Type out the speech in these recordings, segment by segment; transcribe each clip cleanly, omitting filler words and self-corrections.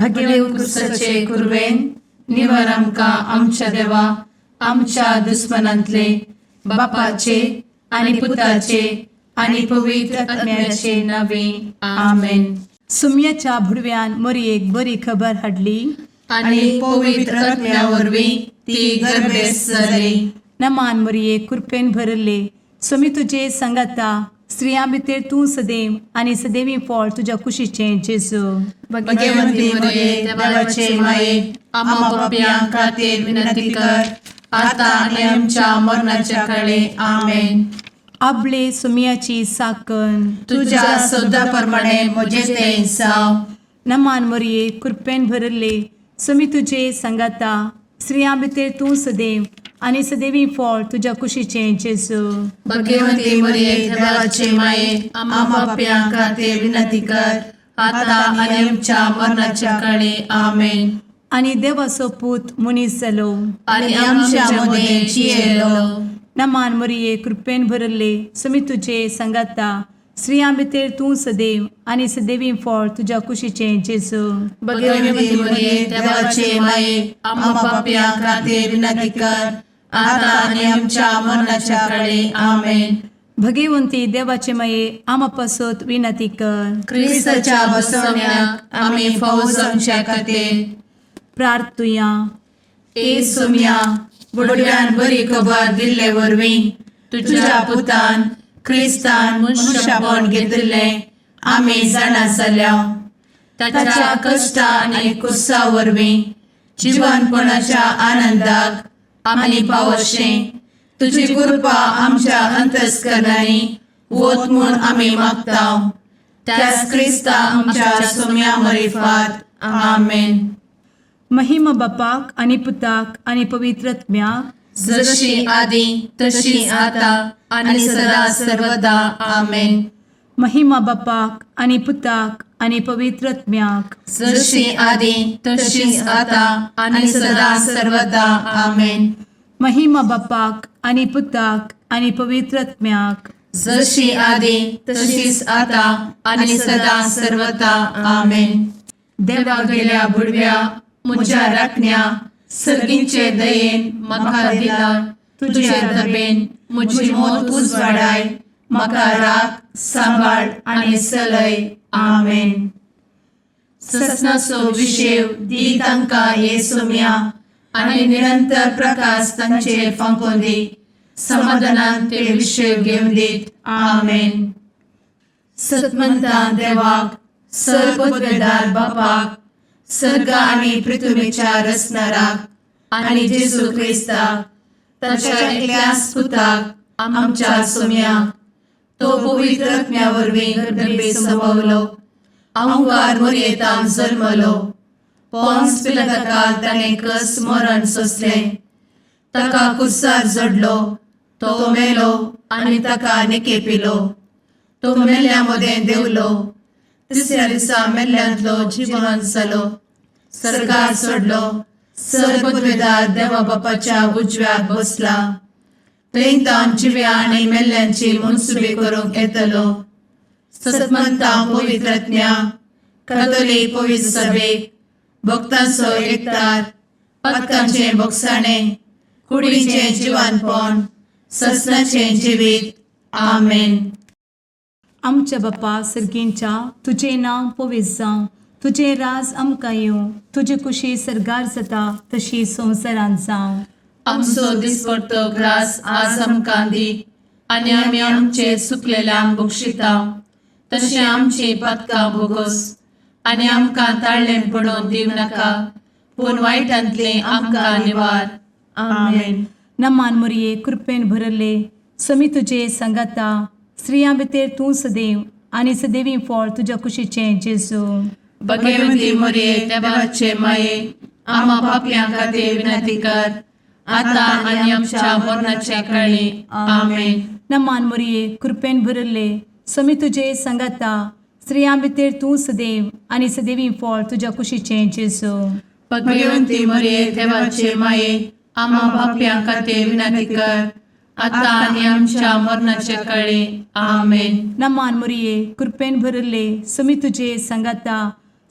भगेवन क्रुसाचे कुरवेन निवार आमकां आमच्या देवा आमच्या दुस्मनांतले बापाचे आनी पुताचे आनी पवित्र आत्म्याचे नावे आमेन. सुम्याच्या भुडव्यान मरयेक बरी खबर हाडली आनी पवित्र आत्म्या वरवीं ती गर्भेस जाली. नमान मरयेक कृपेन भरले समी तुजे संगाता स्त्रियां भितर तूं सदैव आनी सदैवी फळ तुज्या कुशीचें जेजू. भगवंती मरिये देवाचे माये आम्हा पाप्यां खातीर विनंती कर आता आनी आमच्या मरणाच्या काळी आमेन. आपले सुम्याची साकन तुझ्या सोदा प्रमाणे म्हजे तें जावं. नमान मरये कृपेन भरले समी तुजे संगाता स्त्रियां भितर तूं सदैव आनी सदैवी फळ तुज्या कुशीचें जेजू. भगवंती मरिये देवाचे माये आम्हा पाप्यां खातीर विनंती कर आता आनी आमच्या मरणाच्या काळी आमेन. आनी देवाचो पूत मनीस जालो आनी आमच्या मदें जियेलो. नमान मरये कृपेन भरले समी तुजे संगाता स्त्रियां भितर तूं सदैव आनी सदैवी फळ तुज्या कुशीचें जेजू. भगवंती मरिये देवाचे माये आम्हा पाप्यां खातीर विनंती कर आता आनी आमच्या मरणाच्या काळी आमेन. भगवंती देवाचे माये आमा पासत विनंती कर. क्रिस्ताच्या बसवण्याक आमी फावो जावचे खातीर प्रार्थुया. ए सुम्या बुडव्यान बरी खबर दिल्ले वरवीं तुज्या पुतान क्रिस्तान मनशापण घेतिल्ले आमी जाणा जाल्या. ताच्या कश्टा आनी कुर्सा वरवीं जिवनपणाच्या आनंदाक आमी पावशें तुजी कृपा आमच्या अंतस्करणांनी वत म्हूण आमी मागता. त्याच क्रिस्ता आमच्या सुम्या मरिफात आमेन. महिमा बापाक आनी पुताक आनी पवित्र आत्म्याक जशी आदी तशी आता आनी सदा सर्वदा आमेन. महिमा बापाक आनी पुताक आनी पवित्र आत्म्याक जशी आदी तशीच आता आनी सदा सर्वदा आमेन. महिमा बापाक आनी पुताक आनी पवित्र आत्म्याक जशी आदी तशीच आता आनी सदा सर्वदा आमेन. देवा गेल्या बुडव्या म्हज्या राखण्या सर्गींचे दयेन म्हाका दिला तुजे दबेन म्हजी मोत उजवाडाय म्हाका राख सांबाळ आनी चलय आमेन. ससनाचो विशेव दी तांकां हे सुम्या आनी निरंतर प्रकाश तांचेर फांकून दी. समाधानान ते विशेव घेवन दीत आमेन. सतमंता देवाक सर्वपदवेदार बापाक सर्ग आनी पृथ्वीच्या रचणाराक आनी जेजू क्रिस्ताक ताच्या एकल्याच पुताक आमच्या सुम्याक तो पवित्र आत्म्या वरवीं गर्भे संभवलो. अंगार मरयेंत जल्मलो. पोंस पिलाताकाल ताणें कस मरण सोंसलें. ताका कुर्सार जडलो. तो मेलो आनी ताका निकेपिलो. तो मेल्ल्या मदें देंवलो. तिसऱ्या दिसा मेल्ल्यांतलो जिवंत जालो. सर्गार चडलो. सर्वपदवेदार देवा बापाच्या उजव्याक बसला. थंय जिव्या आनी मेल्ल्यांची मनसुबी करूंक येतलो. सतमंता पवित्र आत्म्या कातोलीक पवित्र सभेक भक्तांचो एकठार पातकांचें भोगसाणें कुडीचें जिवनपण ससनाचें जिवीत आमेन. आमच्या बापा सर्गींच्या तुजें नांव पवित्र जावं. तुजें राज आमकां येवं. तुजी कुशी सर्गार जाता तशी संवसारांत जावं. आमचो दिसपडटो ग्रास आज आमकां दी आनी आमी आमचे चुकलेल्यांक बक्षिता तशें आमची पातकां भोगोस आनी आमकां ताळ्ळें पडोवन दिव नाका पूण वायटांतलें आमकां निवार आमेन. नमान मरये कृपेन भरले समी तुजे संगाता स्त्रियां भितर तूं सदैव आनी सदैवी फळ तुज्या कुशीचें जेजू. भगवंती मरिये देवाचे माये आम्हा पाप्यां खातीर विनंती कर आता आनी आमच्या मरणाच्या काळी आमेन. नमान मरये कृपेन भरले समी तुजे संगाता स्त्रियां भितर तूं सदैव आनी सदैवी फळ तुज्या कुशीचें जेजू. भगवंती मरिये देवाचे माये आम्हा पाप्यां खातीर विनंती कर आता आनी आमच्या मरणाच्या काळी आमेन. नमान मरये कृपेन भरले समी तुजे संगाता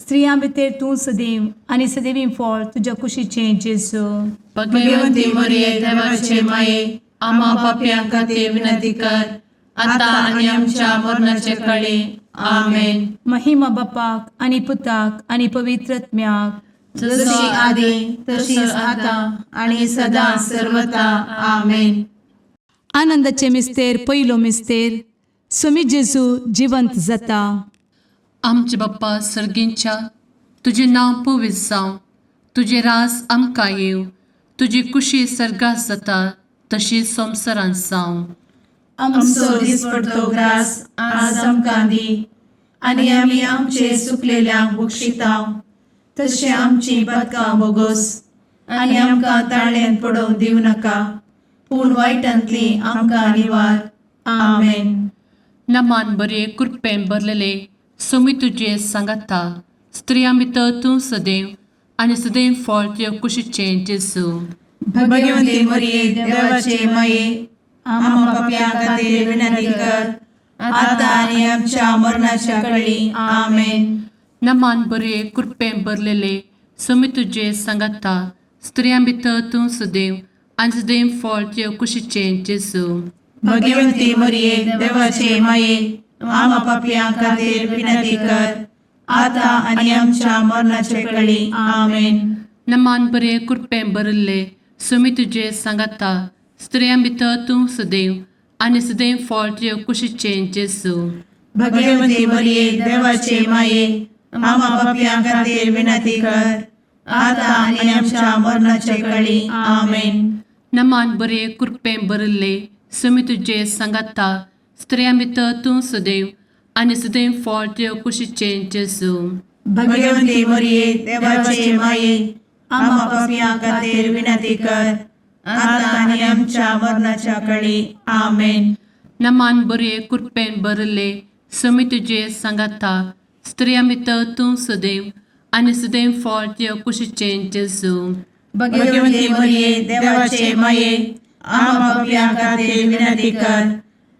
स्त्रियां भितर तूं सदैव आनी सदैवी फळ तुज्या कुशीचें जेजू. भगवंती मरिये देवाचे माये आम्हा पाप्यां खातीर विनंती कर आता आणि आमच्या मरणाचे काळी आमेन. महिमा बापाक आनी पुताक आनी पवित्रत्म्याक, जशी आदी तशीच आता आणि सदा सर्वदा आमेन. आनंदाचे मिस्तेर पयलो मिस्तेर, सोमी जेजू जिवंत जाता. आमचे बाप्पा सर्गींच्या, तुझे नाव पवित्र जावं, तुझे रास आमकां येव, तुजी कुशी सर्गात जाता तशी संवसारांत जावं. आमचो दिसपडटो ग्रास आज आमकां दी आनी आमी आमचे सुकलेल्यांक बक्षितांव, तशें आमची पातकां बोगोस आनी आमकां ताळ्यान पडोवंक दिवं नाका, पूण वायटांतली आमकां निवार. आमेन. नमान बरे कृपेन भरलेले सोमी तुजे सांगाता, स्त्रियां भितर तूं सदैव आनी सदैव फळ तुज्या कुशीचें जेजू. भगवंती मरिये देवाचे माये आम्हा पाप्यां खातीर विनंती कर आता आनी आमच्या मरणाच्या काळी आमेन. नमान बरे कृपेन भरलेले सोमी तुजे सांगाता, स्त्रियां भितर तूं सदैव आनी सदैव फळ तुज्या कुशीचें जेजू. भगवंती मरिये देवाचे माये आम्हा पाप्यां खातीर विनंती कर आता आनी आमच्या मरणाचे काळी आमेन. नमान बरे कृपेन भरले सोमी तुजे सांगाता, स्त्रियां भितर तूं सदैव आनी सदैव फळ तुज्या कुशीचें जेजू. भगवंती मरिये देवाचे माये आम्हा पाप्यां खातीर विनंती कर आता आनी आमच्या मरणाचे काळी आमेन. नमान बरे कृपेन भरले सोमी तुजे सांगाता, स्त्रियां भितर तूं सदैव आनी सदैव फळ तुज्या कुशीचें जेजू. भगवंती मरिये देवाचे माये आम्हा पाप्यां खातीर विनंती कर आता आनी आमच्या मरणाच्या काळी आमेन. नमान बरे कृपेन भरले सोमी तुजे सांगाता, स्त्रियां भितर तूं सदैव आनी सदैव फळ तुज्या कुशीचें जेजू. भगवंती मरिये देवाचे माये आम्हा पाप्यां खातीर विनंती कर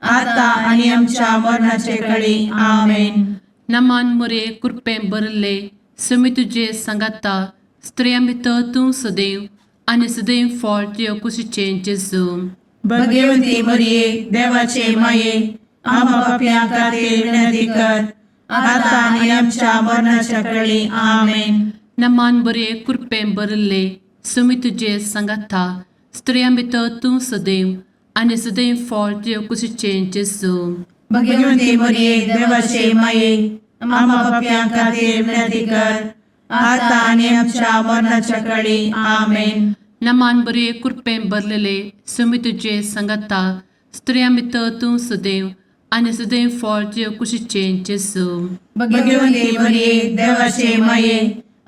आता आनी आमच्या मरणाचे काळी आमेन. नमान बरे कृपेन भरले सोमी तुजे सांगाता, स्त्रियां भितर तूं सदैव आनी सदैव फळ तुज्या कुशीचें जेजू. भगवंती मरिये देवाचे माये आम्हा पाप्यां खातीर विनंती कर आता आनी आमच्या मरणाच्या काळी आमेन. नमान बरे कृपेन भरले सोमी तुजे सांगाता, स्त्रियां भितर तूं सदैव आनी सदैव फळ तुज्या कुशीचें जेजू. भगवंती मरिये देवाचे माये आम्हा पाप्यां खातीर विनंती कर आता आनी आमच्या मरणाच्या काळी आमेन. नमान बरे कृपेन भरलेले सोमी तुजे सांगाता, स्त्रियां भितर तूं सदैव आनी सदैव फळ तुज्या कुशीचें जेजू. भगवंती मरिये देवाचे माये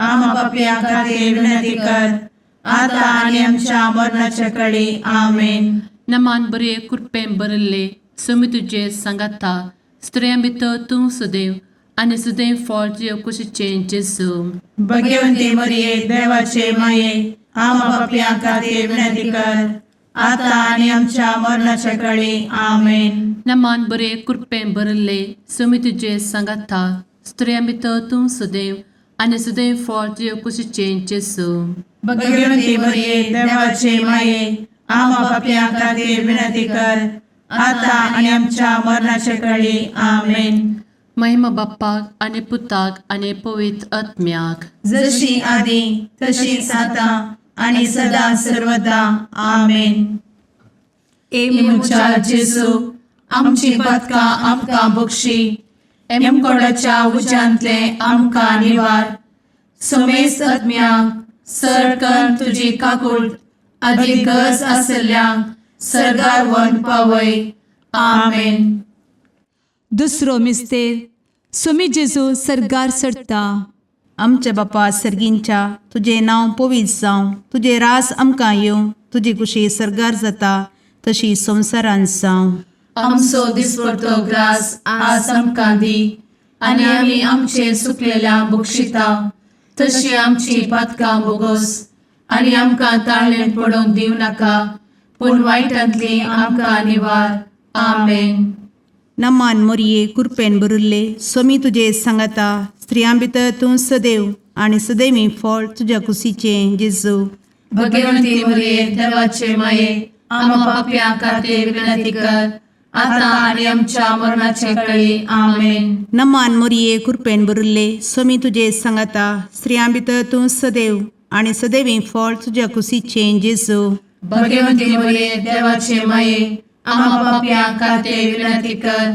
आम्हा पाप्यां खातीर विनंती कर आता आनी आमच्या मरणाच्या काळी आमेन. नमान बरे कृपेन भरले सोमी तुजे सांगाता, स्त्रियां भितर तूं सदैव आनी सदैव फळ तुज्या कुशीचें जेजू. भगवंती मरिये देवाचे माये आम्हा पाप्यां खातीर विनंती कर आता आनी आमच्या मरणाच्या काळी आमेन. नमान बरे कृपेन भरले सोमी तुजे सांगाता, स्त्रियां भितर तूं सदैव आनी सदैव फळ तुज्या कुशीचें जेजू. भगवंती मरिये देवाचे माये आम्हा पाप्यां खातीर विनंती कर आता आनी आमच्या मरणाच्या काळी आमेन. महिमा बाप्पाक आनी पुताक आनी पवित्र आत्म्याक, जशी आदी तशीच आता आनी सदा सर्वदा आमेन. मुचा जेजू आमची पातकां आमकां बक्षी, एमकोडाच्या उज्यांतले आमकां निवार. सोमेस आत्म्याक सरकन तुजी काकूट अधिक गरज आसल्यांक सर्गार व्हरून पावय. आमेन. दुसरो मिस्तेर, सोमी जेजू सर्गार सरता. आमच्या बापा सर्गींच्या, तुझे नाव पवित्र जावं, तुझे रास आमकां येवं, तुजी कुशी सर्गार जाता तशी संवसारांत जावं. आमचो दिसपडटो ग्रास आज आमकां दी आनी आमी आमचे सुकलेल्यांक बक्षितांव, तशी आमची पातकां बोगोस आनी आमकां ताळ्यान पडोवंक दिवं नाका, पूण वायटांतली आमकां निवार. आमेन. नमान मोरये कृपेन बरुल्ले स्वामी तुझे सांगाता स्त्रियां भितर तूं सदैव आणि सदैवी फळ तुझ्या कुशीचे जेजू. भगवंती मरिये देवाचे माये आम्हा पाप्या खातीर विनंती कर आता आणि आमच्या मरणाचे वेळी आमेन. नमान मोरये कृपेन बरुल्ले स्वामी तुझे सांगाता स्त्रियां भितर तूं सदैव आणि सदैवी फळ तुझ्या कुशीचे जेजू. भगवंती मरिये देवाचे माये आम्हा पाप्या खातीर विनंती कर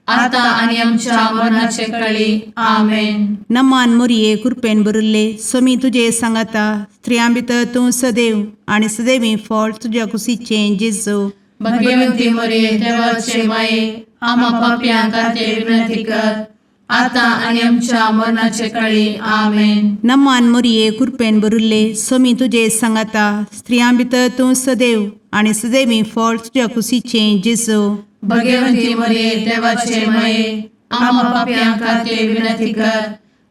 आता आणि आमच्या मरणाचे वेळी आमेन. नमान मोरये कृपेन बरुल्ले स्वामी तुझे सांगाता स्त्रियां भितर तूं सदैव आणि सदैवी फळ तुझ्या कुशीचे जेजू. भगवंती मरिये देवाचे माये आम्हा पाप्या खातीर विनंती कर आता आणि आमच्या मरणाचे वेळी आमेन. नमान मोरये कृपेन बरुल्ले स्वामी तुझे सांगाता स्त्रियां भितर तूं सदैव आणि सदैवी फळ तुझ्या कुशीचे जेजू. भगवंती मरिये देवाचे माये आम्हा पाप्या खातीर विनंती कर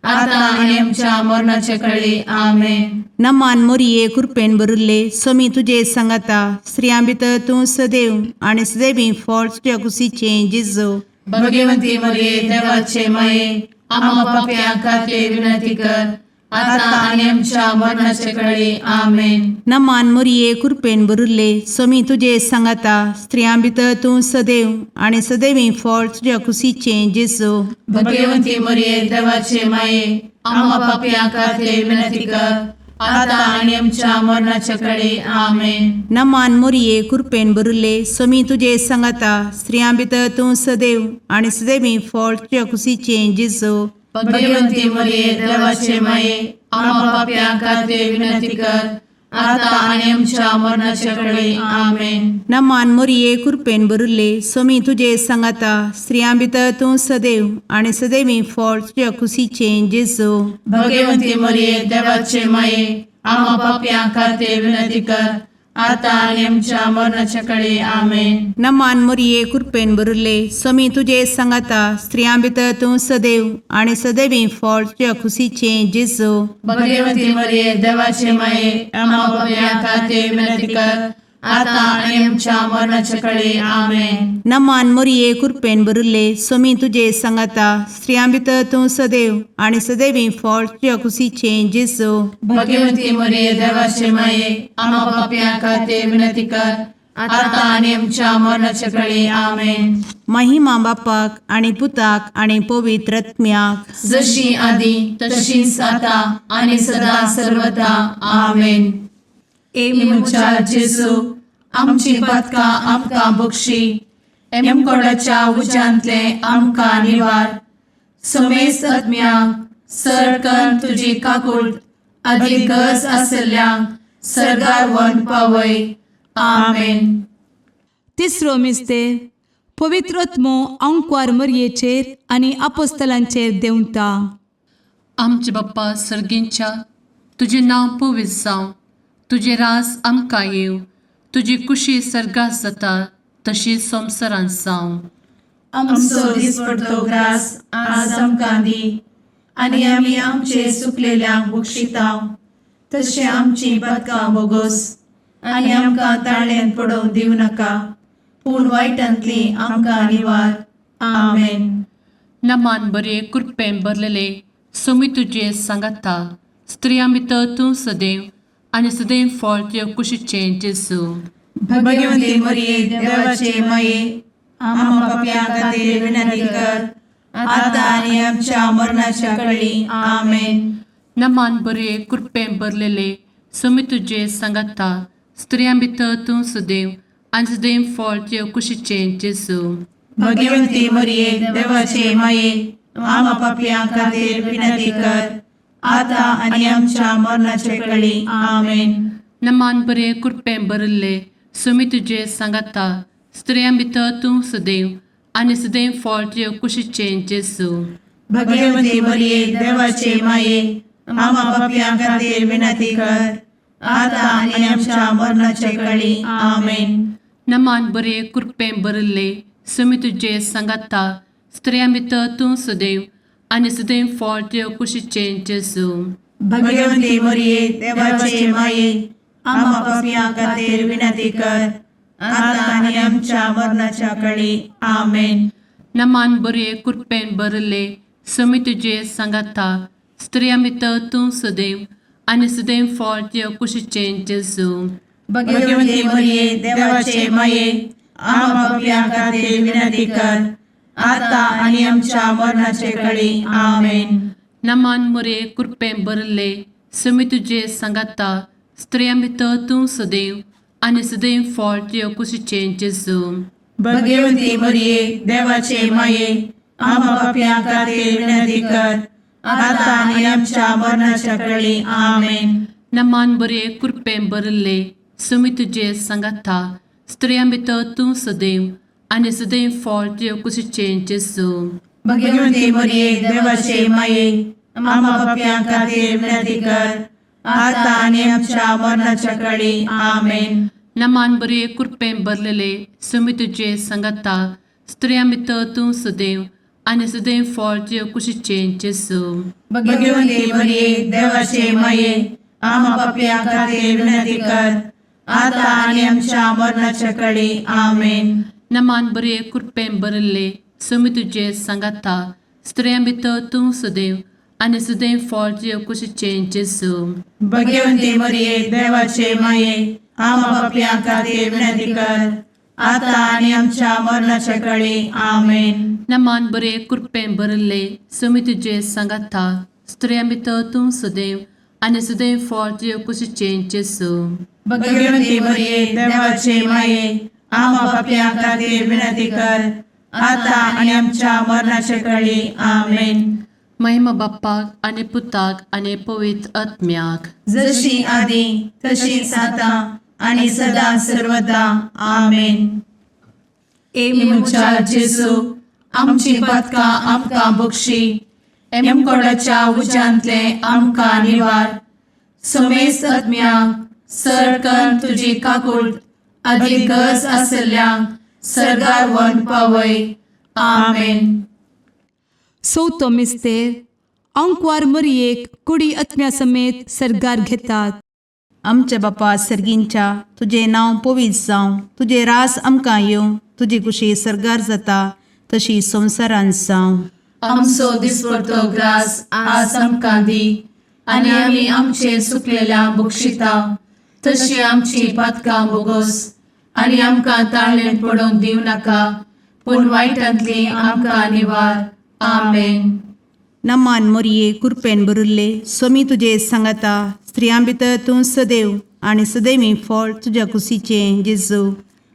आता आणि आमच्या मरणाचे वेळी आमेन. नमान मोरये कृपेन बरुल्ले स्वामी तुझे सांगाता स्त्रियां भितर तूं सदैव आणि सदैवी फळ तुझ्या कुशीचे जेजू. भगवंती मरिये देवाचे माये आम्हा पाप्या खातीर विनंती कर आता आणि आमच्या मरणाचे वेळी आमेन. नमान मोरये कृपेन बरुल्ले स्वामी तुझे सांगाता स्त्रियां भितर तूं सदैव आणि सदैवी फळ तुझ्या कुशीचे जेजू. भगवंती मरिये देवाचे माये आम्हा पाप्या खातीर विनंती कर आता आणि आमच्या मरणाचे वेळी आमेन. नमान मोरये कृपेन बरुल्ले स्वामी तुझे सांगाता स्त्रियां भितर तूं सदैव आणि सदैवी फळ तुझ्या कुशीचे जेजू. भगवंती मरिये देवाचे माये आम्हा पाप्या खातीर विनंती कर आता आणि आमच्या मरणाचे वेळी आमेन. नमान मोरये कृपेन बरुल्ले स्वामी तुझे सांगाता स्त्रियां भितर तूं सदैव आणि सदैवी फळ तुझ्या कुशीचे जेजू. भगवंती मरिये देवाचे माये आम्हा पाप्या खातीर विनंती कर आता आणि आमच्या मरणाचे वेळी आमेन. नमान मोरये कृपेन बरुल्ले स्वामी तुझे सांगाता स्त्रियां भितर तूं सदैव आणि सदैवी फळ तुझ्या कुशीचे जेजू. भगवंती मरिये देवाचे माये आम्हा पाप्या खातीर विनंती कर आता आणि आमच्या मरणाचे वेळी आमेन. नमान मोरये कृपेन बरुल्ले स्वामी तुझे सांगाता स्त्रियां भितर तूं सदैव आणि सदैवी फळ तुझ्या कुशीचे जेजू. भगवंती मरिये देवाचे माये आम्हा पाप्या खातीर विनंती कर आता आणि आमच्या मरणाचे वेळी आमेन. महिमा बापाक आणि पुताक आणि पवित्र आत्म्याक जशी आधी तशीच आता आणि सदा सर्वदा आमेन. एमच्या जेजू आमची पदका आमकां बक्षी एमकोडाच्या उज्यांतले आमकां निवार. समेस्त आत्म्यांक सरकन तुजी काकूट अधिक गज आसल्यांक सरगार वन पावय. आमेन. तिसरो मिस्तेर पवित्र आत्मो अंकवार मरयेचेर आनी आपोस्तलांचेर देंवता. आमचे बाप्पा सर्गींच्या तुझे नांव पवित्र जावं, तुझे राज आमकां येव, तुजी कुशी सर्गात जाता तशी संवसारांत जावं. आमचो दिसपडटो ग्रास आज आमकां दी आनी आमी आमचे सुकलेल्यांक बक्षितांव तशें आमची पदकां बोगोस आनी आमकां ताळ्यान पडोवंक दिवं नाका पूण वायटांतली आमकां निवार. आमेन. नमान बरे कृपेन भरलेले सोमी तुजे सांगाता स्त्रियां भितर तूं सदैव आनी सदैव फळ तुज्या कुशीचे जेजू. भगवंती मरिये देवाचे माये आम्हा पाप्यां खातीर विनंती कर आता आनी आमच्या मरणाच्या वेळी. आमेन. नमान बरे कृपेन भरलेले सोमी तुजे सांगाता स्त्रियां भितर तूं सदैव आनी सदैव फळ तुज्या कुशीचे जेजू. भगवंती मरिये देवाचे माये आम्हा पाप्यां खातीर विनंती कर आता आनी आमच्या मरणाचे वेळी. आमेन. नमान बरे कृपेन भरले सोमी तुजे सांगाता स्त्रियां भितर तूं सदैव आनी सदैव फळ तुज्या कुशीचे जेजू. भगवंती मरिये देवाचे माये आम्हा पाप्यां खातीर विनंती कर आता आनी आमच्या मरणाचे वेळी. आमेन. नमान बरे कृपेन भरले सोमी तुजे सांगाता स्त्रियां भितर तूं सदैव आनी सदैव फळ तुज्या कुशीचे जेजू. भगवंती मरिये देवाचे माये आम्हा पाप्यां खातीर विनंती कर आता आनी आमच्या मरणाच्या वेळी. आमेन. नमान बरे कृपेन भरले समी तुझे सांगाता स्त्रिया भितर तूं सदैव आनी सदैव फळ तुझ्या कुशीचें जेजू. भगवंती मरिये देवाचे माये आम्हा पापियां खातीर विनंती कर आता आणि आमच्या मरणाचे काळी आमेन. नमान बरे कृपेन भरले समी तुझे सांगाता स्त्रिया भितर तूं सदैव आनी सदैव फळ तुझ्या कुशीचें जेजू. भगवंती मरिये देवाचे माये आम्हा पापियां खातीर विनंती कर आता आणि आमच्या मरणाच्या काळी आमेन. नमान बरे कृपेन भरले समी तुझे सांगाता स्त्रिया भितर तूं सदैव आनी सदैव फळ तुझ्या कुशीचें जेजू. भगवंती मरिये देवाचे माये आम्हा पापियां खातीर विनंती कर आता आणि आमच्या मरणाच्या काळी आमेन. नमान बरे कृपेन भरलेले समी तुझे सांगाता स्त्रिया भितर तूं सदैव आनी सदैव फळ तुझ्या कुशीचें जेजू. भगवंती मरिये देवाचे माये आम्हा पापियां खातीर विनंती कर आता आणि आमच्या मरणाच्या काळी आमेन. नमान बरे कृपेन भरले समी तुझे सांगाता स्त्रिया भितर तूं सदैव आनी सदैव फळ तुझ्या कुशीचें जेजू. भगवंती मरिये देवाचे माये आम्हा पापियां खातीर विनंती कर आता आणि आमच्या मरणाच्या काळी आमेन. नमान बरे कृपेन भरले समी तुझे सांगाता स्त्रिया भितर तूं सदैव आनी सदैव फळ तुझ्या कुशीचें जेजू. भगवंती मरिये देवाचे माये आम्हा पापियां खातीर विनंती कर आता आणि आमच्या मरणाच्या काळी आमेन. महिमा बाप्पाक आनी पुताक आनी पवित्र आत्म्याक जशी आधी तशीच आता आणि सदा सर्वदा आमेन. मुचा जेजू आमची पदकां आमकां बक्षी एमकोडाच्या उज्यांतले आमकां निवार. समेस्त आत्म्यांक सरकन तुजी काकूट अधिक गरज आसल्यांक सरगार वन पावय. आमेन. चवथो मिस्तेर अंकवार मरियेक कुडी आत्म्या समेत सरगार घेतात. आमच्या बापा सर्गींच्या तुझे नांव पवित्र जावं, तुझे रास आमकां येवं, तुजी कुशी सरगार जाता तशी संवसारांत जावं. आमचो दिसपडटो ग्रास आज आमकां दी आनी आमी आमचे चुकलेल्यांक बक्षिता तशी आमची पातकां बोगोस आनी आमकां ताळ्ळें पडोवंक दिव नाका पूण वायटांतली आमकां निवार. आमेन. नमान मोरये कृपेन भरिल्ले समी तुजे सांगाता स्त्रियां भितर तूं सदैव आनी सदैवी फळ तुज्या कुशीचें जेजू.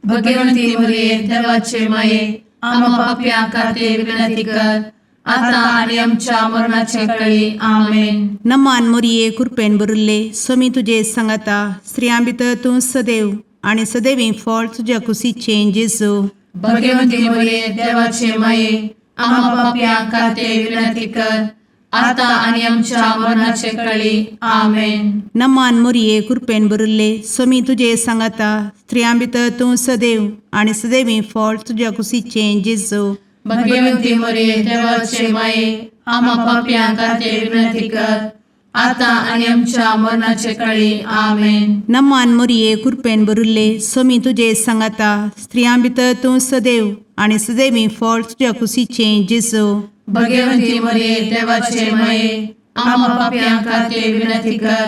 भगवंती मरिये देवाचे माये आम्हा पापियां खातीर विनंती कर आता आनी आमच्या मरणाचे काळी. आमेन. नमान मोरये कृपेन भरिल्ले समी तुजे सांगाता स्त्रियां भितर तूं सदैव आनी सदैवी फळ तुज्या कुशीचें जेजू. भगवंती मरिये देवाचे माये आम्हा पापियां खातीर विनंती कर आता आनी आमच्या मरणाचे काळी. आमेन. नमान मोरये कृपेन भरिल्ले समी तुजे सांगाता स्त्रियां भितर तूं सदैव आनी सदैवी फळ तुज्या कुशीचें जेजू. भगवंती मरिये देवाचे माये आम्हा पापियां खातीर विनंती कर आता आनी आमच्या मरणाचे काळी. आमेन. नमान मोरये कृपेन भरिल्ले समी तुजे सांगाता स्त्रियां भितर तूं सदैव आनी सदैवी फळ तुज्या कुशीचें जेजू. भगवंती मरिये देवाचे माये आम्हा पापियां खातीर विनंती कर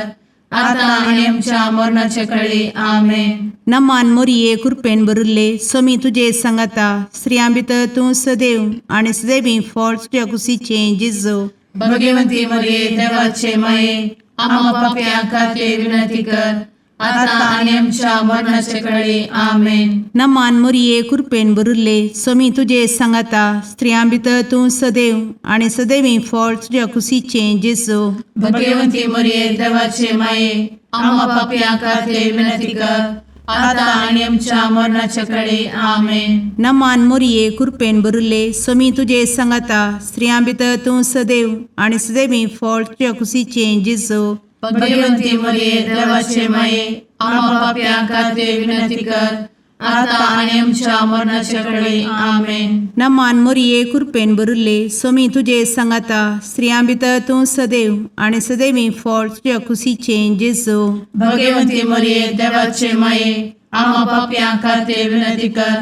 आता आनी आमच्या मरणाचे काळी. आमेन. नमान मोरये कृपेन भरिल्ले समी तुजे सांगाता स्त्रियां भितर तूं सदैव आनी सदैवी फळ तुज्या कुशीचें जेजू. भगवंती मरिये देवाचे माये आम्हा पापियां खातीर विनंती कर आता आनी आमच्या मरणाचे काळी. आमेन. नमान मोरये कृपेन भरिल्ले समी तुजे सांगाता स्त्रियां भितर तूं सदैव आनी सदैवी फळ तुज्या कुशीचें जेजू. भगवंती मरिये देवाचे माये आम्हा पापियां खातीर विनंती कर आता आनी आमच्या मरणाचे काळी. आमेन. नमान मोरये कृपेन भरिल्ले समी तुजे सांगाता स्त्रियां भितर तूं सदैव आनी सदैवी फळ तुज्या कुशीचें जेजू. भगवंती मरिये देवाचे माये आम्हा पापियां खातीर विनंती कर आता आनी आमच्या मरणाचे काळी. आमेन. नमान मोरये कृपेन भरिल्ले समी तुजे सांगाता स्त्रियां भितर तूं सदैव आनी सदैवी फळ तुज्या कुशीचें जेजू. भगवंती मरिये देवाचे माये आम्हा पापियां खातीर विनंती कर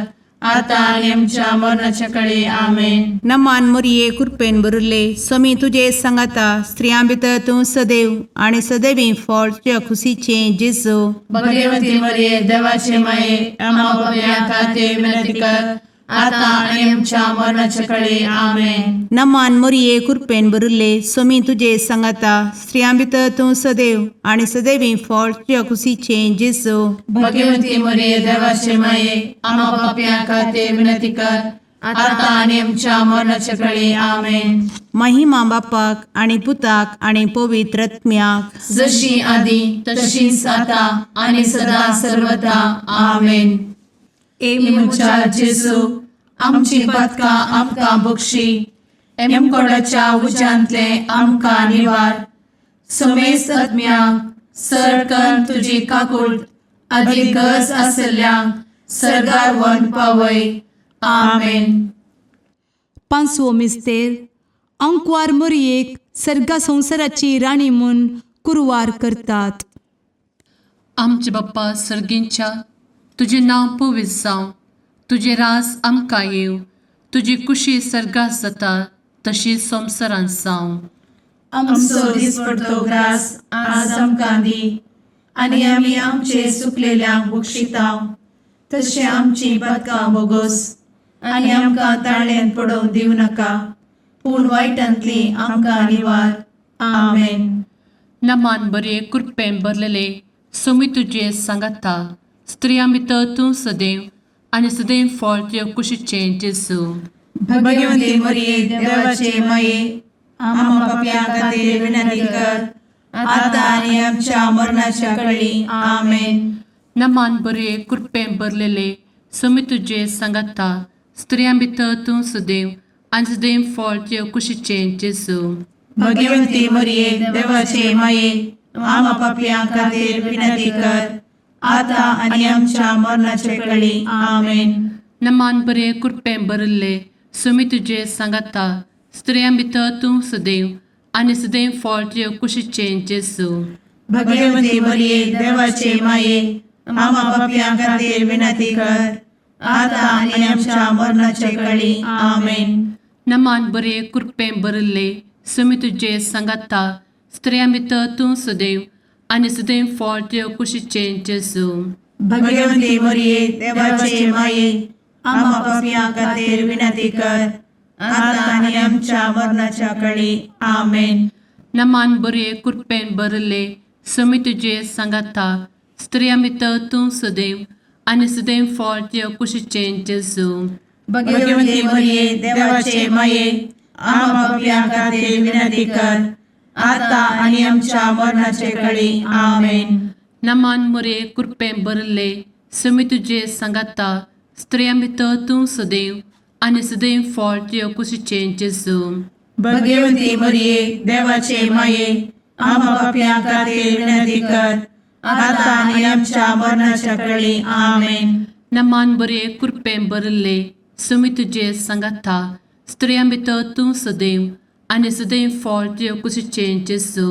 आता आणि आमच्या मरणाच्या काळी आमेन. नमान मोरये कृपेन बरुले स्वामी तुझे सांगाता स्त्रियां भितर तूं सदैव आणि सदैवी फळ तुझ्या खुशीचे जेजू. भगवती मरिये देवाचे माये आम्हा पाप्या खातीर विनंती कर, आता आणि आमच्या मरणाच्या काळी आमेन. नमान मोरये कृपेन बरुले स्वामी तुझे सांगाता स्त्रियां भितर तूं सदैव आणि सदैवी फळ तुझ्या खुशीचे जेजू. भगवती मरिये देवाचे माये आम्हा पाप्या खातीर विनंती कर, आता आणि आमच्या मरणाच्या काळी आमेन. महिमा बापाक आणि पुताक आणि पवित्र आत्म्याक, जशी आधी तशीच आता आणि सदा सर्वदा आमेन. मुचा जेजू आमची पदका आमकां बक्षी, कोणाच्या उजांतले आमकां निवार. समेस्त आत्म्यांक सरकन तुजी काकूट अधिक गज आसल्यांक सरगार वन पावय. आमेन. पांचवो मिस्तेर अंकवार मोरयेक सर्गा संवसाराची राणी म्हूण कुरवार करतात. आमचे बाप्पा सर्गींच्या तुझे नांव पवित्र जावं, तुझे रास आमकां येव, तुजी कुशी सर्गात जाता तशी संवसारांत जावं. आमचो दिसपडटो ग्रास आज आमकां दी, आनी आमी आमचे सुकलेल्यांक बक्षितांव. तशें आमची पदकां बोगोस आनी आमकां ताळ्यान पडोवंक दिवं नाका, पूण वायटांतली आमकां निवार. आमेन. नमान बरे कृपेन भरलेले सोमी तुझे सांगाता स्त्रियां भितर तूं सदैव आणि सदैव फळ तुझ्या कुशीचे जेजू. भगवती मरिये देवाचे माये आम्हा पाप्यां खातीर विनंती कर, आता आनी आमच्या मरणाच्या काळी आमेन. नमान बरे कृपेन भरलेले सोमी तुझे सांगाता स्त्रियां भितर तूं सदैव आणि सदैव फळ तुझ्या कुशीचे जेजू. भगवती मरिये देवाचे माये आम्हा पाप्यां खातीर विनंती कर, आता आनी आमच्या मरणाच्या काळी आमेन. नमान बरे कृपेन भरले सोमी तुझे सांगाता स्त्रियां भितर तूं सदैव आणि सदैव फळ तुझ्या कुशीचे जेजू. भगवती मरिये देवाचे माये आम्हा पाप्यां खातीर विनंती कर, आता आनी आमच्या मरणाच्या काळी आमेन. नमान बरे कृपेन भरले सोमी तुझे सांगाता स्त्रियां भितर तूं सदैव आणि सदैव फळ तुझ्या कुशीचे जेजू. भगवती मरिये देवाचे माये आम्हा पाप्यां खातीर विनंती कर, आता आनी आमच्या मरणाच्या काळी आमेन. नमान बरे कृपेन भरले सोमी तुझे सांगाता स्त्रियां भितर तूं सदैव आणि सदैव फळ तुझ्या कुशीचे जेजू. भगवती मरिये देवाचे माये आम्हा पाप्यां खातीर विनंती कर, आता आनी आमच्या मरणाच्या काळी आमेन. नमान बरे कृपेन भरले सोमी तुझे सांगाता स्त्रियां भितर तूं सदैव आणि सदैव फळ तुझ्या कुशीचे जेजू. भगवती मरिये देवाचे माये आम्हा पाप्यां खातीर विनंती कर, आता आनी आमच्या मरणाच्या काळी आमेन. नमान बरे कृपेन भरले सोमी तुझे सांगाता स्त्रियां भितर तूं सदैव आणि सदैव फळ तुझ्या कुशीचे जेजू.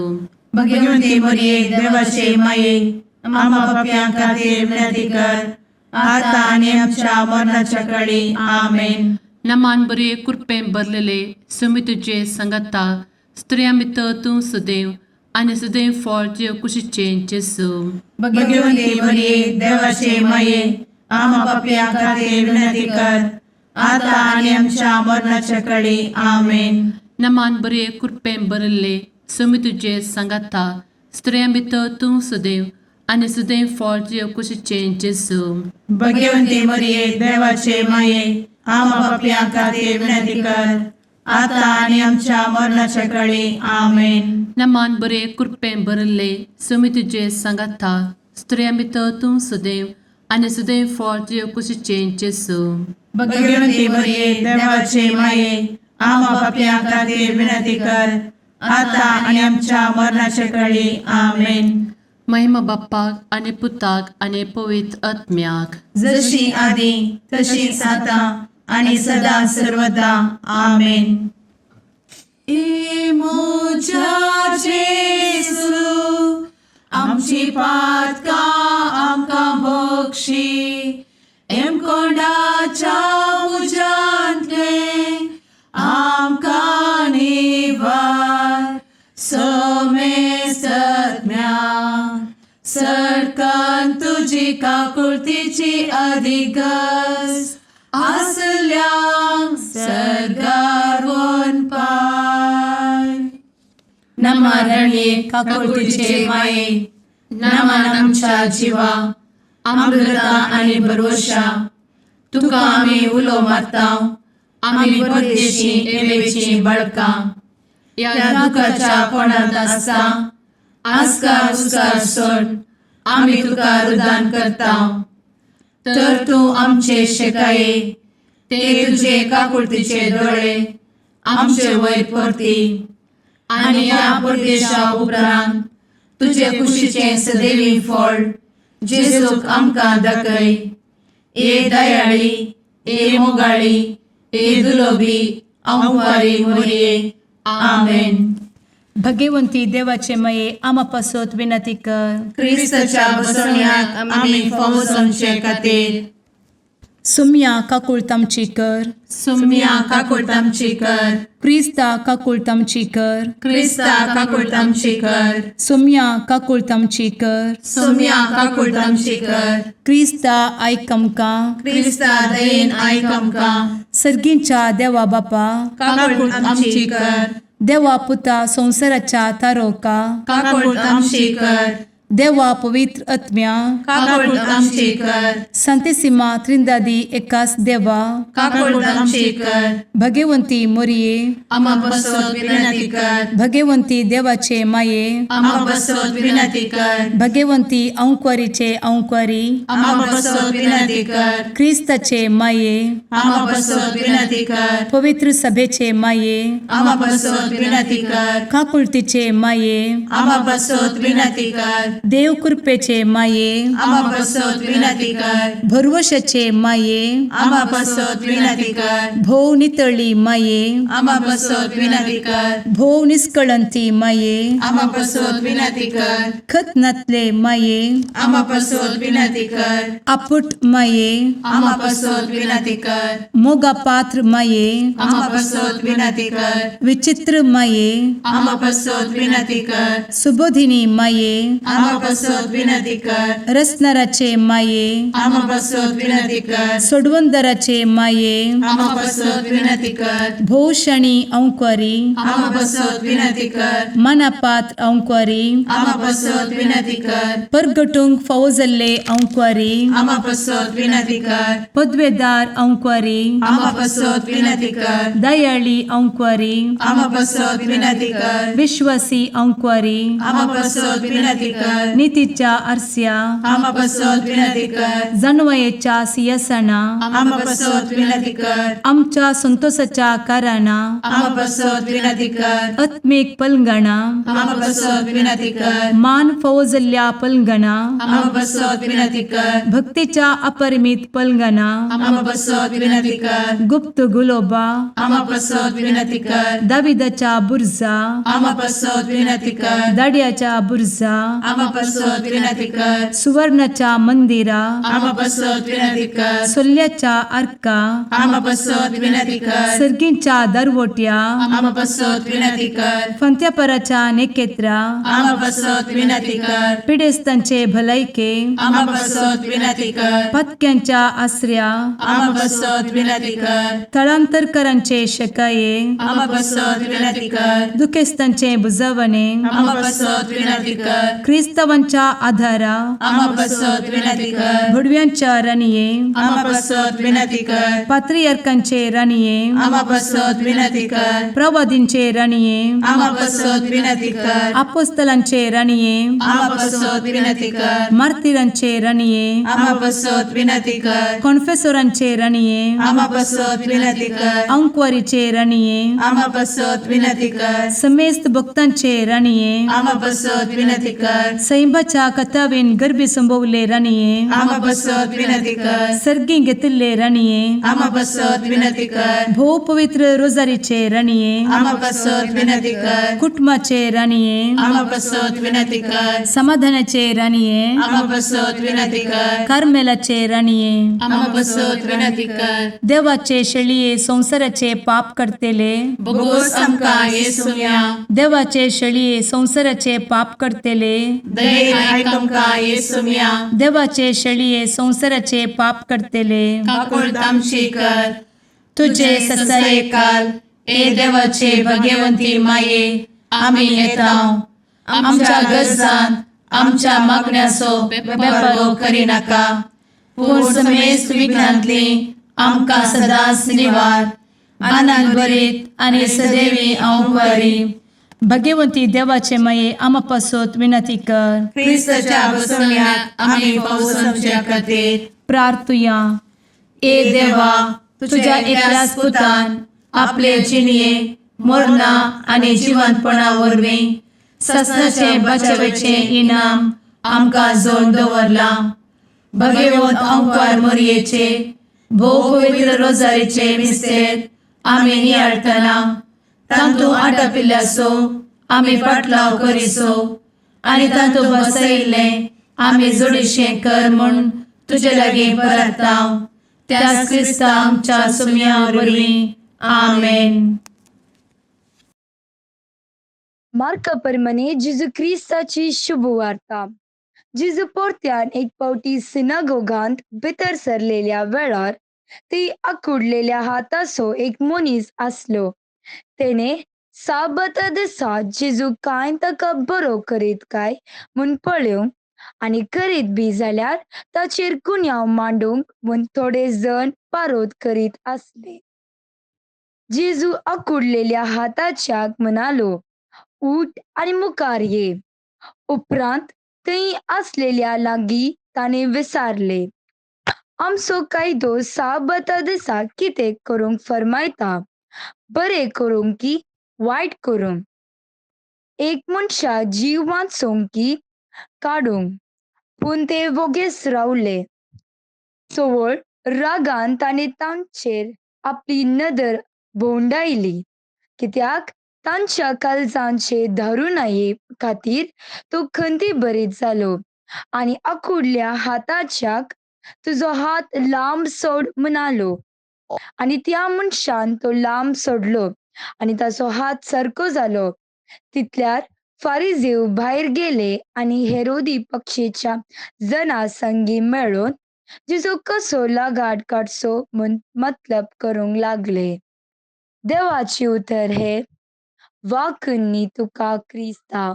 भगवती मरिये देवाचे माये आम्हा पाप्यां खातीर विनंती कर, आता आनी आमच्या मरणाच्या काळी आमेन. नमान बरे कृपेन भरलेले सोमी तुझे सांगाता स्त्रियां भितर तूं सदैव आणि सदैव फळ तुझ्या कुशीचे जेजू. भगवती मरिये देवाचे माये आम्हा पाप्यां खातीर विनंती कर, आता आनी आमच्या मरणाच्या काळी आमेन. नमान बरे कृपेन भरले सोमी तुझे सांगाता स्त्रियां भितर तूं सदैव आणि सदैव फळ तुझ्या कुशीचे जेजू. भगवती मरिये देवाचे माये आम्हा पाप्यां खातीर विनंती कर, आता आनी आमच्या मरणाच्या काळी आमेन. नमान बरे कृपेन भरले सोमी तुझे सांगाता स्त्रियां भितर तूं सदैव आणि सदैव फळ तुझ्या कुशीचे जेजू. भगवती मरिये देवाचे माये आम्हा पाप्यां खातीर विनंती कर, आता आनी आमच्या मरणाच्या काळी आमेन. महिमा बाप्पाक आणि पुताक आणि पवित्र आत्म्याक, जशी आधी तशीच आता आणि सदा सर्वदा आमेन. मोजा जेसू आमची पातका आमकां बक्षी, कोंडाच्या काकुळतीची अधिगस आसल्या सरगार वन पाय. नमारणी काकुळतीचे माये नमान आमच्या जिवा अमृता आणि भरवशा तुका आम्ही उलो मारताव. आम्ही परदेशी एवेची बळका या दुखाच्या कोणात असता आस्कार उस्कार सोड आम्ही तुका रुदान करताव. तर तू आमचे शेकाये ते तुझे काकुळतीचे डोळे आमचे वयर परती आणि या परदेशा उपरांत तुझे कुशीचे सदैवी फळ जेजूक आमकां दाखय. ए दयाळी ए मोगाळी ए दुलोबी अंवारी मोरये. आमेन. भगवंती देवाचे मये आम्हा पासोत विनंती कर. क्रिस्ताच्या बसवण्यात आम्ही फौजोंचे खातीर सुम्या काकुळतामची कर. सुम्या काकुळतामची कर. क्रिस्ता काकुळतामची कर. क्रिस्ता काकुळतामची कर. सुम्या काकुळतामची कर. सुम्या काकुळतामची कर. क्रिस्ता आयकमका. क्रिस्ता दयेन आयकमका. सर्गींच्या देवा बापा काकुळतामची कर. देवा पुता संसाराच्या तारोका. काकुळतामची कर. देवा पवित्र आत्म्या काकुळतामची कर. संतेसिमा त्रिंदादी एकाच देवा काकुळतामची कर. भगवंती मोरिये आम्हा बसवत विनंती कर. भगवंती देवाचे माये आम्हा बसवत विनंती कर. भगवंती अंक्वारीचे अंक्वारी आम्हा बसवत विनंती कर. ख्रिस्ताचे माये आम्हा बसवत विनंती कर. पवित्र सभेचे माये आम्हा बसवत विनंती कर. काकुळतीचे माये आम्हा बसवत विनंती कर. देव कृपेचे माये आम्हा बसवत विनंती कर. भरवशाचे माये आम्हा बसवत विनंती कर. भोव नितळी माये आम्हा बसवत विनंती कर. भोव निष्कळंती माये आम्हा बसवत विनंती कर. खत नातले माये आम्हा बसवत विनंती कर. आपुट माये आम्हा बसवत विनंती कर. मोगा पात्र माये आम्हा बसवत विनंती कर. विचित्र माये आम्हा बसवत विनंती कर. सुबोधिनी माये आम्हा बसवत विनंती कर. रसनाराचे माये आम्हा बसवत विनंती कर. सोडवंदराचे माये आम्हा बसवत विनंती कर. भोषणी अंक्वारी आम्हा बसवत विनंती कर. मनापात्र अंक्वारी आम्हा बसवत विनंती कर. परगटुंग फौजल्ले अंक्वारी आम्हा बसवत विनंती कर. पदवेदार अंक्वारी आम्हा बसवत विनंती कर. दयाळी अंक्वारी आम्हा बसवत विनंती कर. विश्वासी अंक्वारी आम्हा बसवत विनंती कर. नीतीच्या आरस्या आम्हा बसवत विनंती कर. जणवयेच्या सिंहासना आम्हा बसवत विनंती कर. आमच्या संतोषाच्या कारणा आम्हा बसवत विनंती कर. आत्मिक पलंगणा आम्हा बसवत विनंती कर. मान फौजल्या पलंगणा आम्हा बसवत विनंती कर. भक्तीच्या अपरिमित पलंगणा आम्हा बसवत विनंती कर. गुप्त गुलोबा आम्हा बसवत विनंती कर. दाविदाच्या बुरजा आम्हा बसवत विनंती कर. दाडियाच्या बुरजा आम्हा बसवत विनंती कर. सुवर्णाच्या मंदिरा आम्हा बसवत विनंती कर. सोल्याच्या अर्का आम्हा बसवत विनंती कर. सर्गींच्या दरवोट्या आम्हा बसवत विनंती कर. फंत्यापराच्या नेकेत्रा आम्हा बसवत विनंती कर. पिडेस्तांचे भलायके आम्हा बसवत विनंती कर. पथक्यांच्या आश्रया आम्हा बसवत विनंती कर. स्थळांतरकरांचे शकाये आम्हा बसवत विनंती कर. दुखेस्तांचे बुजावणे आम्हा बसवत विनंती कर. ख्रिस्तवांच्या आधारा आम्हा बसवत विनंती कर. भडव्यांच्या राणीये आम्हा बसवत विनंती कर. पात्रियार्कांचे राणीये आम्हा बसवत विनंती कर. प्रवादींचे राणीये आम्हा बसवत विनंती कर. अपोस्तलांचे राणीये आम्हा बसवत विनंती कर. मार्तिरांचे राणीये आम्हा बसवत विनंती कर. कॉन्फेसोरांचे राणीये आम्हा बसवत विनंती कर. अंक्वारीचे राणीये आम्हा बसवत विनंती कर. समेस्त भक्तांचे राणीये आम्हा बसवत विनंती कर. सैंबाच्या कथावेन गर्भी संभवले राणीये आम्हा बसवत विनंती कर. सर्गी घेतले राणीये आम्हा बसवत विनंती कर. भो पवित्र रोजारीचे राणीये आम्हा बसवत विनंती कर. कुटुंबाचे राणीये आम्हा बसवत विनंती कर. समाधानाचे राणीये आम्हा बसवत विनंती कर. कार्मेलाचे राणीये आम्हा बसवत विनंती कर. देवाचे शळीये संसाराचे पाप करतेले बघोस आमका येसुया. देवाचे शळीये संसाराचे पाप करतेले दयेन आयक आमकां येसू मिया देवाचे शेळये संवसाराचे पाप करतेले काकूळ तामशी कर तुझे ससाये काल ए देवाचे भाग्यवंती माये आमी येताव आमच्या गरजान आमच्या मागण्याचो बेपरो करी नाका पूण समेस्त विघ्नांतली आमकां सदांच निवार आनंद बरीत आनी सदैवी औंकवारी भगवंती देवाचे माये आमा पासत विनंती कर क्रिस्ताच्या बसवण्याक आमी पावसांच्या खातीर प्रार्थुया ए देवा तुझ्या एकल्याच पुतान आपले जिणये मरणा आनी जिवंतपणा वरवीं सस्नाचे बचावेचे इनाम आमकां जोड दवरला भगवंत औंकवार मरयेचे भोव पवित्र रोजारीचे मिस्तेर आमी नियाळटना तांतू आटापिल्ल्याचो आमी पाटलाव करिसो आनी तांतू बसयिल्ले आमी जोडिशें कर म्हूण तुजे लागीं परतांव त्याच क्रिस्ता आमच्या सुम्या वरवीं आमेन. मार्क परमने जेजू क्रिस्ताची शुभवार्ता. जेजू पोरत्यान एक पावटी सिनागोगांत भितर सरलेल्या वेळार ती आकुडलेल्या हाताचो एक मनीस आसलो. तेणे साबता दिसा जेजू कांय ताका बरो करीत काय म्हूण पळयोंक आनी करीत बी जाल्यार ताचेर गुन्यांव मांडूंक म्हूण थोडे जण पारोद करीत आसले. जेजू आकुडलेल्या हाताच्याक म्हणालो, उठ आनी मुखार ये. उपरांत थंय आसलेल्या लागीं ताणें विचारले, आमचो कायदो साबता दिसा कितें करूंक फरमायता, बरें करूंक की वायट करूंक, एक मनशा जीव वाचोवंक की काडूंक. पूण ते वोगेस रावले. चवळ रागान ताणें तांचेर आपली नदर भोंवडायली, कित्याक तांच्या काळजांचे धरू नये खातीर तो खंती भरीत जालो आनी आकुडल्या हाताच्याक तुजो हात लांब सोड म्हणालो. आनी त्या मनशान तो लांब सोडलो आनी ताचो हात सारको जालो. तितल्यार फारिझेव भायर गेले आनी हेरोदी पक्षेच्या जना संगी मेळोन जेजू कसो लागाड काडचो म्हूण मतलब करूंक लागले. देवाचे उतर हे, वाकनी तुका क्रिस्ता.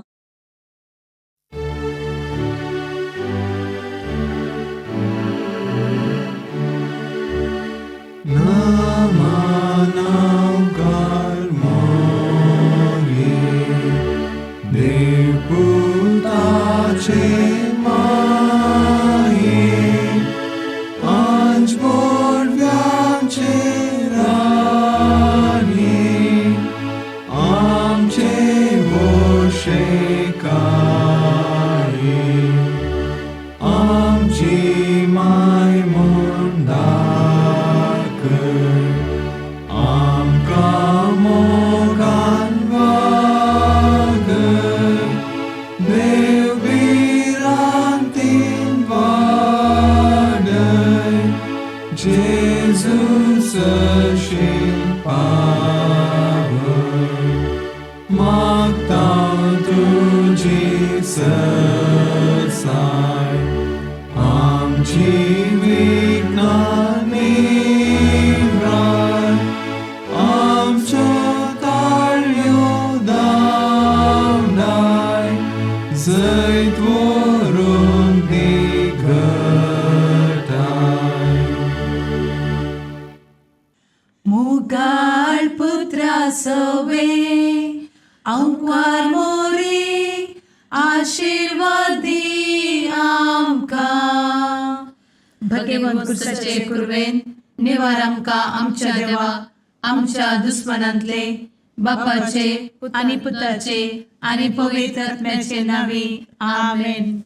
मुगाळ पुत्रा सवे औंकवार मोरी आशीर्वाद दी आमकां. भगवंत क्रिस्ताचे कुरवेन निवार आमकां आमच्या देवा आमच्या दुस्मनांतले बापाचे आनी पुताचे आनी पवित्र आत्म्याचे नांवी आमेन.